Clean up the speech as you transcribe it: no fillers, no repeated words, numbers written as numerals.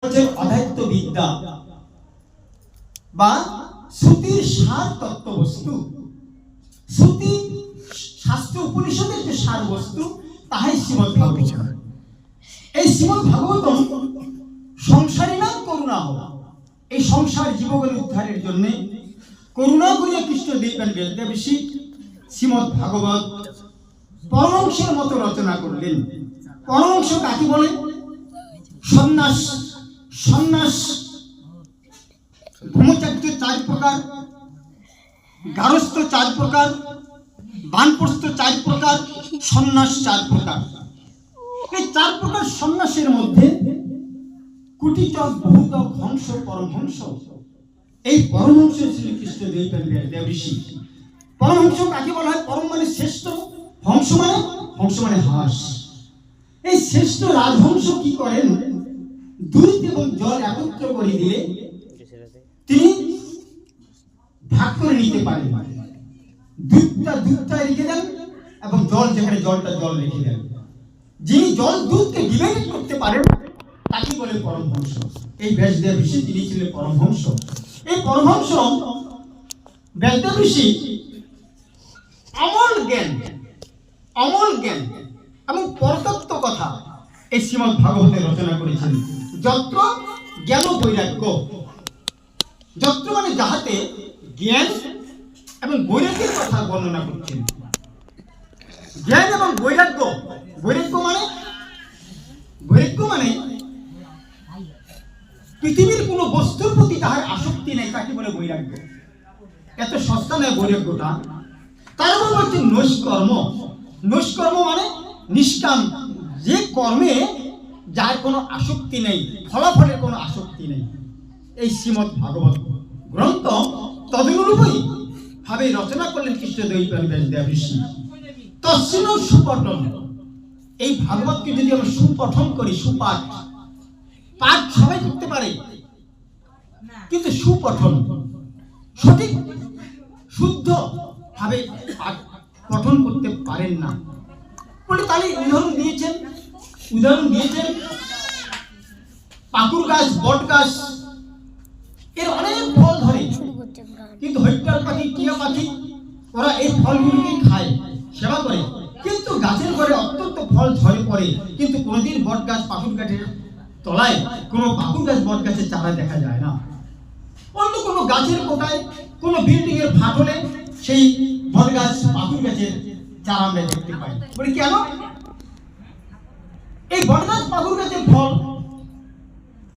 অধ্যাত্ম বিদ্যা বা শ্রুতির সার তত্ত্ব বস্তু, শ্রুতি শাস্ত্র উপনিষদের যে সার বস্তু তাহাই শ্রীমদ্ ভাগবত। এই শ্রীমদ্ ভাগবতম সংসারী নাম করুণা হওয়া, এই সংসার জীবগণ উদ্ধারের জন্য করুণা করিয়া কৃষ্ণ দেবেন বেদব্যাসী শ্রীমদ্ ভাগবত পরমহংসের মতো রচনা করলেন। পরমহংস কাকে বলে? সন্ন্যাস, সন্ন্যাস ব্রহ্মচার্য 4 প্রকার, গারস্থ 4 প্রকার, বানপ্রস্থ 4 প্রকার, সন্ন্যাস 4 প্রকার। এই 4 প্রকার সন্ন্যাসের মধ্যে কুটিচক বহুতক হংস পরমহংস, এই পরমহংস শ্রীকৃষ্ণ দেব ঋষি। পরমহংস কাকে বলা হয়? পরম মানে শ্রেষ্ঠ, হংস মানে হাঁস। এই শ্রেষ্ঠ রাজহংস কি করেন? দুধ এবং জল একত্র করে দিলে তিনি ভাগ করে নিতে পারেন। দুধটা রেখে দেন এবং জল যেখানে জলটা জল রেখে দেন। যিনি জল দুধকে ডিভাইড করতে পারেন তাকে বলে পরমহংস। এই ব্যাসদেব ঋষি তিনি ছিলেন পরমহংস। এই পরমহংস ব্যাসদেব ঋষি অমল জ্ঞান এবং পরতত্ত্ব কথা এই শ্রীমদ্ ভাগবতে রচনা করেছেন। যত্র জ্ঞান বৈরাগ্য, যত্র মানে যাহাতে জ্ঞান এবং বৈরাগ্যের কথা বর্ণনা করছেন। জ্ঞান এবং বৈরাগ্য, বৈরাগ্য মানে পৃথিবীর কোন বস্তুর প্রতি তাহার আসক্তি নেই, তাকে বলে বৈরাগ্য। এত সস্তা নয় বৈরাগ্যটা। তারপর হচ্ছে নৈষ্কর্ম। নৈষ্কর্ম মানে নিষ্কাম, যে কর্মে যার কোনো আসক্তি নেই, ফলাফলের কোনো আসক্তি নেই। এই শ্রীমদ্ ভাগবত গ্রন্থ তদনুরূপই ভাবে রচনা করলেন কৃষ্ণদেব ঋষি। তস্মিন সুপঠন, এই ভাগবতকে যদি আমরা সুপঠন করি, সুপাঠ, পাঠ সবাই করতে পারে কিন্তু সুপঠন সঠিক শুদ্ধ ভাবে পঠন করতে পারেন না বলে তাহলে উদাহরণ দিয়েছেন পাকুর গাছ, বট গাছ, এর অনেক ফল ধরে, কিন্তু হরিদ্বার পাখি, টিয়া পাখি ওরা এই ফলগুলিকে খায়, সেবা করে, কিন্তু গাছের ঘরে অত্যন্ত ফল ঝরে পড়ে, কিন্তু কোনোদিন বট গাছ পাকুর গাছের তলায় কোনো পাকুর গাছ বট গাছের চারা দেখা যায় না। অন্য কোনো গাছের কোটায়, কোনো বিল্ডিং এর ফাটলে সেই বট গাছ পাকুর গাছের চারা আমরা দেখতে পাই। বলি কেন? এই বট গাছ পাকুর গাছের ফল